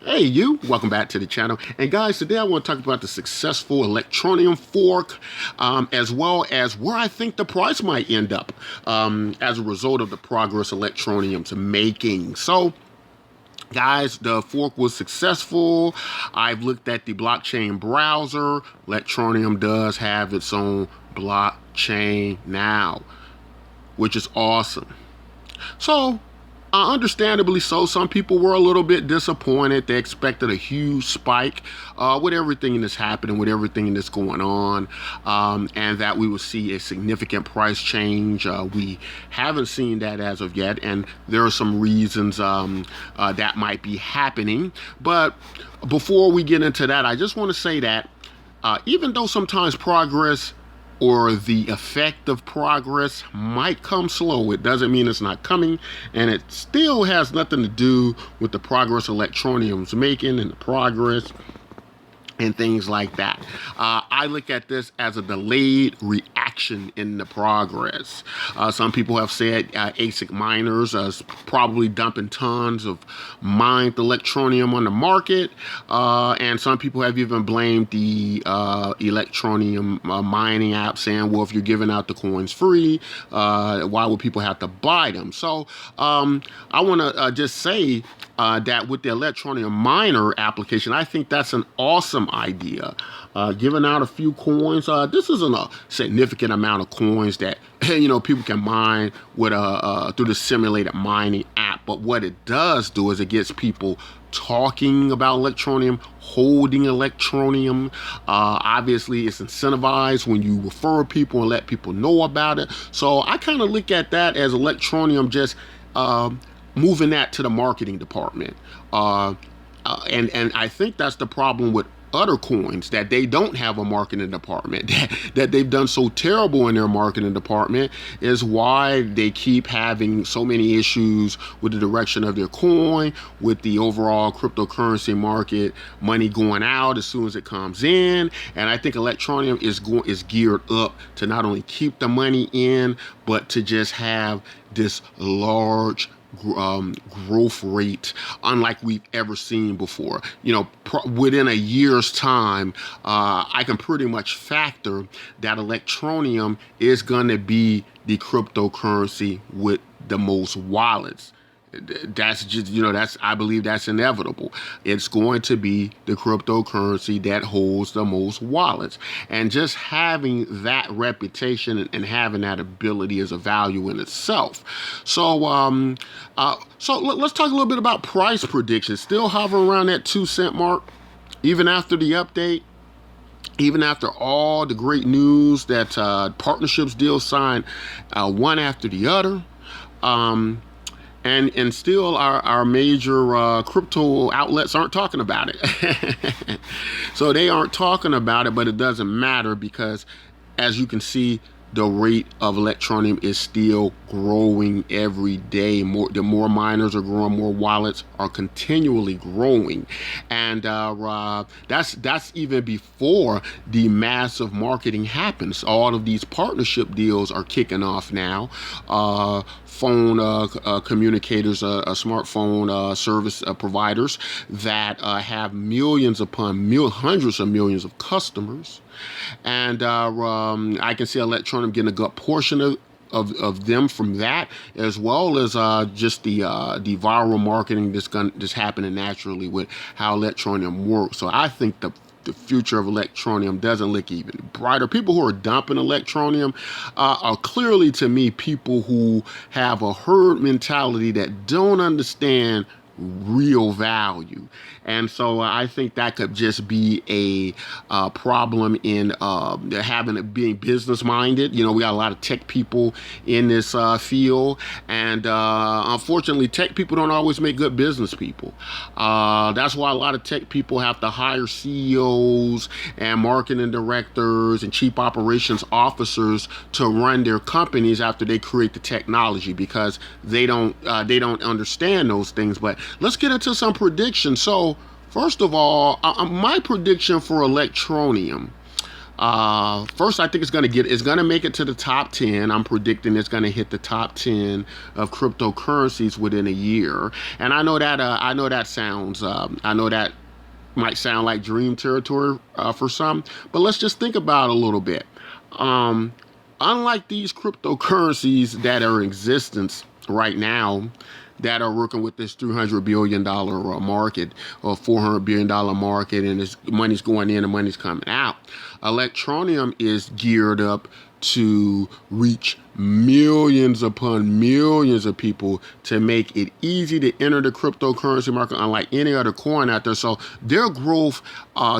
Hey you, welcome back to the channel. And guys, today I want to talk about the successful Electroneum fork, as well as where I think the price might end up as a result of the progress Electroneum's making. So guys, the fork was successful. I've looked at the blockchain browser. Electroneum does have its own blockchain now, which is awesome. So understandably so, some people were a little bit disappointed. They expected a huge spike with everything that's happening, with everything that's going on, and that we would see a significant price change. We haven't seen that as of yet, and there are some reasons that might be happening. But before we get into that, I just want to say that even though sometimes progress or the effect of progress might come slow, it doesn't mean it's not coming, and it still has nothing to do with the progress Electroneum's making and the progress and things like that. I look at this as a delayed reaction in the progress. Some people have said ASIC miners are probably dumping tons of mined Electroneum on the market, and some people have even blamed the Electroneum mining app, saying, well, if you're giving out the coins free, why would people have to buy them? So I want to just say that with the Electroneum miner application, I think that's an awesome idea. Giving out a few coins. This isn't a significant amount of coins that people can mine with through the simulated mining app. But what it does do is it gets people talking about Electroneum, holding Electroneum. Obviously, it's incentivized when you refer people and let people know about it. So I kind of look at that as Electroneum just moving that to the marketing department. And I think that's the problem with other coins, that they don't have a marketing department, that they've done so terrible in their marketing department is why they keep having so many issues with the direction of their coin, with the overall cryptocurrency market, money going out as soon as it comes in. And I think Electroneum is geared up to not only keep the money in, but to just have this large growth rate unlike we've ever seen before. Within a year's time, I can pretty much factor that Electroneum is going to be the cryptocurrency with the most wallets. That's just, I believe that's inevitable. It's going to be the cryptocurrency that holds the most wallets. And just having that reputation and having that ability is a value in itself. So, let's talk a little bit about price predictions. Still hovering around that 2 cent mark, even after the update. Even after all the great news that partnerships deals signed one after the other. And still our major crypto outlets aren't talking about it. So they aren't talking about it, but it doesn't matter because, as you can see, the rate of Electroneum is still growing every day. The more miners are growing, more wallets are continually growing, and that's even before the massive marketing happens. All of these partnership deals are kicking off now. Phone communicators, smartphone service providers that have millions upon hundreds of millions of customers. And I can see Electroneum getting a good portion of them from that, as well as just the viral marketing that's happening naturally with how Electroneum works. So I think the future of Electroneum doesn't look even brighter. People who are dumping Electroneum are clearly, to me, people who have a herd mentality that don't understand real value. And so I think that could just be a problem in being business minded. We got a lot of tech people in this field, and unfortunately tech people don't always make good business people. That's why a lot of tech people have to hire CEOs and marketing directors and chief operations officers to run their companies after they create the technology, because they don't understand those things. But let's get into some predictions. So first of all, my prediction for Electroneum, First, I think it's going to make it to the top 10. I'm predicting it's going to hit the top 10 of cryptocurrencies within a year. And I know that sounds, I know that might sound like dream territory for some, but let's just think about it a little bit. Um, Unlike these cryptocurrencies that are in existence right now, that are working with this $300 billion market or $400 billion market, and this money's going in and money's coming out. Electroneum is geared up to reach millions upon millions of people to make it easy to enter the cryptocurrency market, unlike any other coin out there. So their growth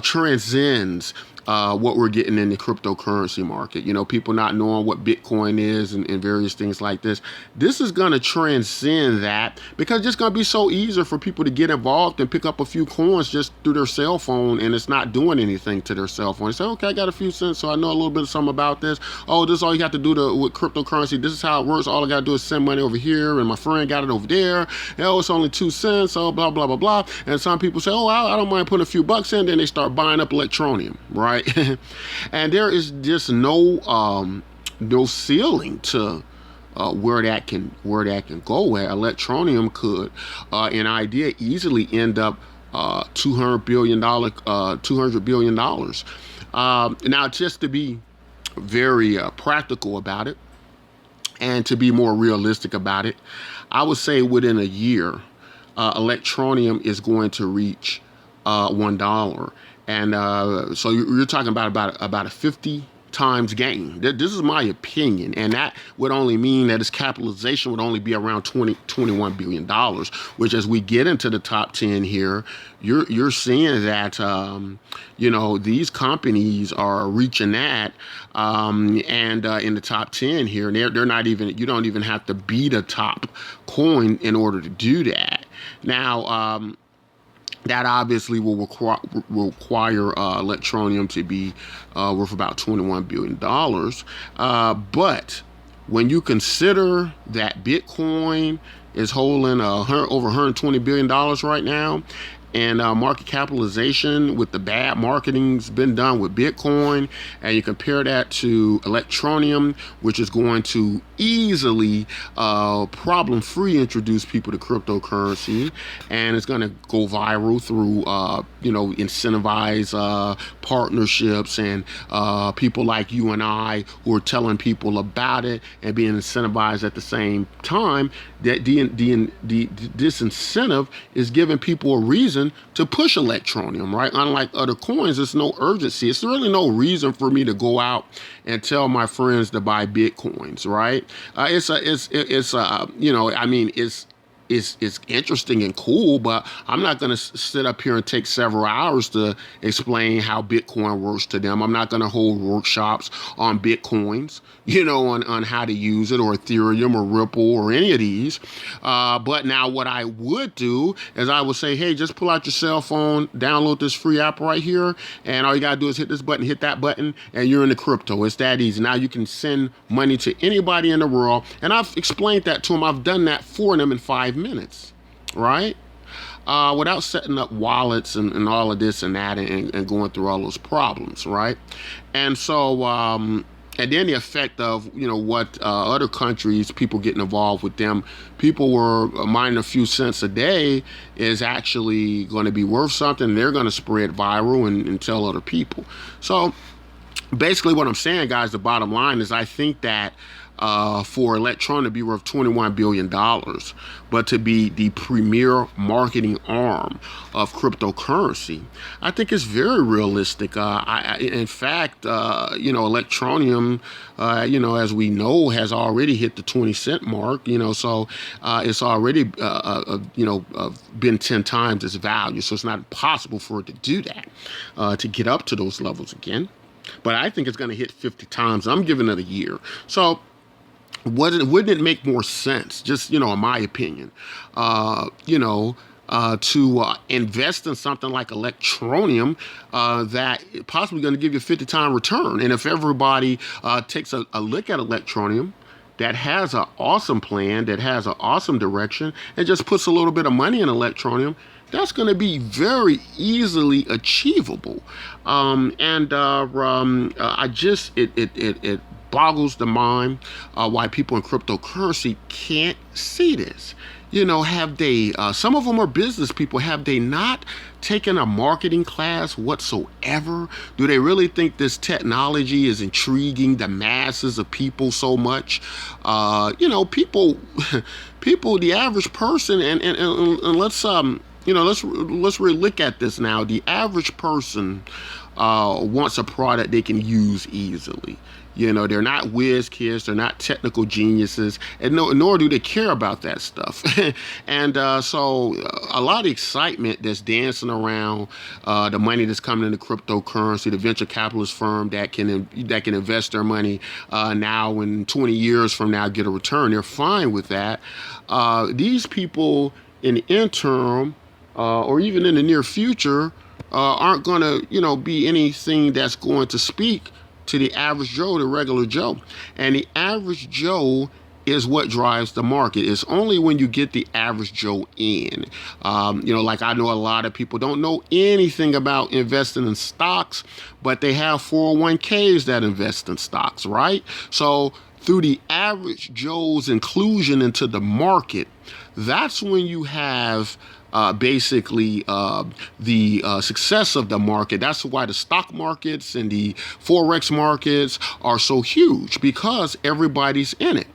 transcends what we're getting in the cryptocurrency market. You know, people not knowing what Bitcoin is and various things like this. This is going to transcend that because it's just going to be so easy for people to get involved and pick up a few coins just through their cell phone, and it's not doing anything to their cell phone. They say, okay, I got a few cents, so I know a little bit of something about this. Oh, this is all you have to do with cryptocurrency. This is how it works. All I got to do is send money over here, and my friend got it over there. Oh, it's only 2 cents, so blah, blah, blah, blah. And some people say, oh, I don't mind putting a few bucks in. Then they start buying up Electroneum, right? And there is just no ceiling to where that can go. Where Electroneum could, an idea, easily end up $200 billion. Now, just to be very practical about it, and to be more realistic about it, I would say within a year, Electroneum is going to reach $1. And so you're talking about a 50 times gain. This is my opinion, and that would only mean that its capitalization would only be around $21 billion, which, as we get into the top 10 here, you're seeing that these companies are reaching that, and in the top 10 here, and they're not even, you don't even have to beat a top coin in order to do that. Now, that obviously will require Electroneum to be worth about $21 billion. But when you consider that Bitcoin is holding over $120 billion right now, and market capitalization with the bad marketing's been done with Bitcoin, and you compare that to Electroneum, which is going to easily problem-free introduce people to cryptocurrency, and it's going to go viral through incentivize partnerships and people like you and I who are telling people about it and being incentivized at the same time. That this incentive is giving people a reason to push Electroneum, right? Unlike other coins, there's no urgency. It's really no reason for me to go out and tell my friends to buy Bitcoins, right? It's interesting and cool, but I'm not going to sit up here and take several hours to explain how Bitcoin works to them. I'm not going to hold workshops on Bitcoins, on how to use it, or Ethereum or Ripple or any of these. But now what I would do is I would say, hey, just pull out your cell phone, download this free app right here, and all you got to do is hit this button, hit that button, and you're in the crypto. It's that easy. Now you can send money to anybody in the world, and I've explained that to them. I've done that for them in 5 minutes, right? Without setting up wallets and all of this and that and going through all those problems, right? And so, and then the effect of, what other countries, people getting involved with them, people were mining a few cents a day is actually going to be worth something. They're going to spread viral and tell other people. So basically what I'm saying, guys, the bottom line is I think that for Electron to be worth $21 billion, but to be the premier marketing arm of cryptocurrency, I think it's very realistic. In fact, Electroneum, as we know, has already hit the 20-cent mark, so it's already, been 10 times its value. So it's not possible for it to do that, to get up to those levels again. But I think it's going to hit 50 times. I'm giving it a year. So wouldn't it make more sense, just, in my opinion, to invest in something like Electroneum that possibly going to give you a 50-time return? And if everybody takes a look at Electroneum that has an awesome plan, that has an awesome direction, and just puts a little bit of money in Electroneum, that's going to be very easily achievable. It boggles the mind why people in cryptocurrency can't see this. You know, have they, some of them are business people, have they not taken a marketing class whatsoever? Do they really think this technology is intriguing the masses of people so much? People, the average person, and let's, let's really look at this now. The average person wants a product they can use easily. You know, they're not whiz kids, they're not technical geniuses, and nor do they care about that stuff. And so a lot of excitement that's dancing around the money that's coming into cryptocurrency, the venture capitalist firm that can invest their money now and 20 years from now get a return. They're fine with that. These people in the interim or even in the near future aren't going to, be anything that's going to speak to the average Joe, the regular Joe. And the average Joe is what drives the market. It's only when you get the average Joe in. Like I know a lot of people don't know anything about investing in stocks, but they have 401ks that invest in stocks, right? So through the average Joe's inclusion into the market, that's when you have the success of the market. That's why the stock markets and the Forex markets are so huge, because everybody's in it,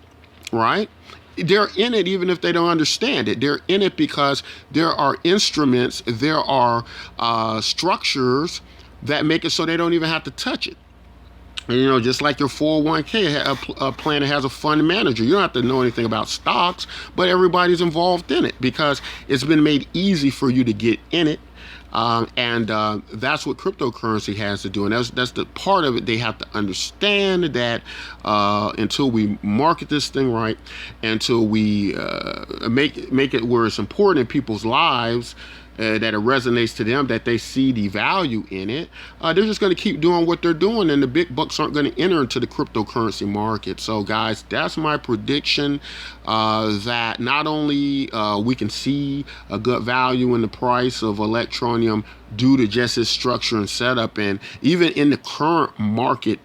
right? They're in it even if they don't understand it. They're in it because there are instruments, there are structures that make it so they don't even have to touch it. And, just like your 401k, a plan that has a fund manager. You don't have to know anything about stocks, but everybody's involved in it because it's been made easy for you to get in it. And that's what cryptocurrency has to do. And that's the part of it they have to understand, that until we market this thing right, until we make it where it's important in people's lives, that it resonates to them, that they see the value in it, they're just going to keep doing what they're doing, and the big bucks aren't going to enter into the cryptocurrency market. So guys, that's my prediction, that not only we can see a good value in the price of Electroneum due to just its structure and setup, and even in the current market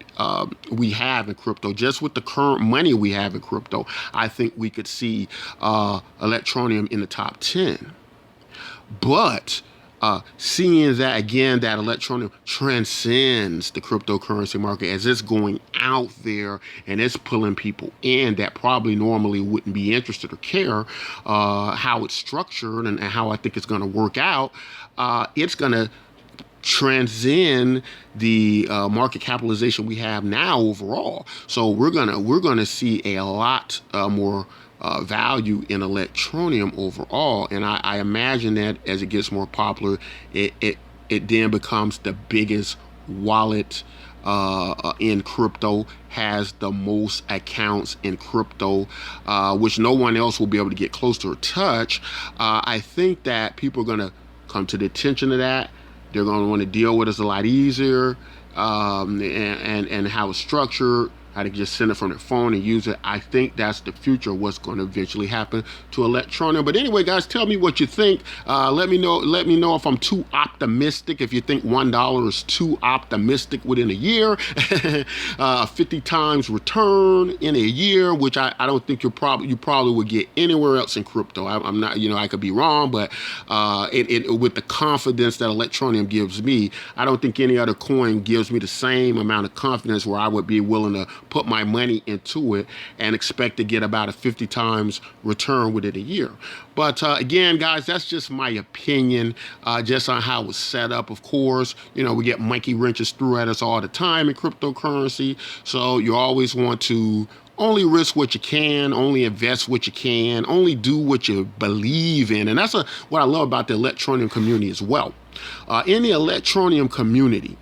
we have in crypto, just with the current money we have in crypto, I think we could see Electroneum in the top 10. But seeing that, again, that Electroneum transcends the cryptocurrency market as it's going out there and it's pulling people in that probably normally wouldn't be interested or care how it's structured and how I think it's going to work out, it's going to transcend the market capitalization we have now overall. So we're gonna see a lot more value in Electroneum overall, and I imagine that as it gets more popular, it then becomes the biggest wallet in crypto, has the most accounts in crypto, which no one else will be able to get close to or touch. I think that people are going to come to the attention of that. They're going to want to deal with us a lot easier, and how it's structured, how to just send it from their phone and use it. I think that's the future of what's going to eventually happen to Electroneum. But anyway, guys, tell me what you think. Let me know if I'm too optimistic, if you think $1 is too optimistic within a year. 50 times return in a year, which I don't think you probably would get anywhere else in crypto. I'm not, I could be wrong, but with the confidence that Electroneum gives me, I don't think any other coin gives me the same amount of confidence where I would be willing to put my money into it and expect to get about a 50 times return within a year. But again, guys, that's just my opinion, just on how it's set up. Of course, we get monkey wrenches through at us all the time in cryptocurrency. So you always want to only risk what you can, only invest what you can, only do what you believe in. And that's what I love about the Electroneum community as well. In the Electroneum community,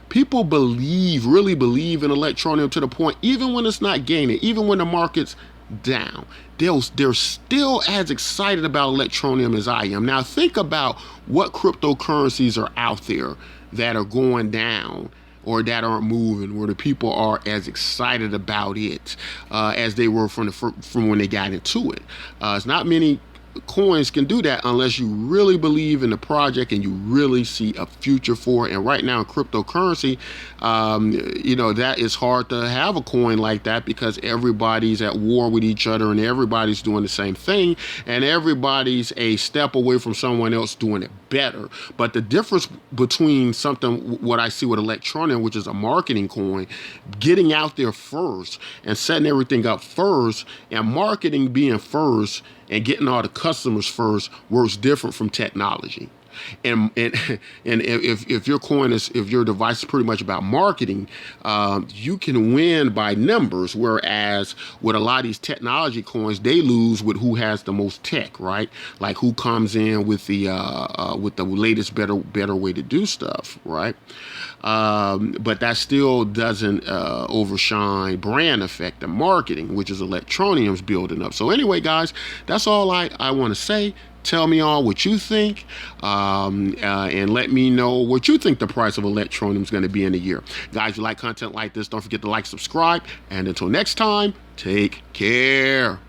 people really believe in Electroneum to the point, even when it's not gaining, even when the market's down, they're still as excited about Electroneum as I am. Now think about what cryptocurrencies are out there that are going down or that aren't moving, where the people are as excited about it as they were from when they got into it. It's not many coins can do that unless you really believe in the project and you really see a future for it. And right now in cryptocurrency, that is hard to have a coin like that because everybody's at war with each other and everybody's doing the same thing and everybody's a step away from someone else doing it better. But the difference between what I see with Electroneum, which is a marketing coin, getting out there first and setting everything up first, and marketing being first and getting all the customers first, works different from technology. And if your device is pretty much about marketing, you can win by numbers. Whereas with a lot of these technology coins, they lose with who has the most tech, right? Like who comes in with the latest better way to do stuff, right? But that still doesn't overshine brand effect and marketing, which is Electroneum's building up. So anyway, guys, that's all I want to say. Tell me all what you think, and let me know what you think the price of Electroneum is going to be in a year. Guys, if you like content like this, don't forget to like, subscribe, and until next time, take care.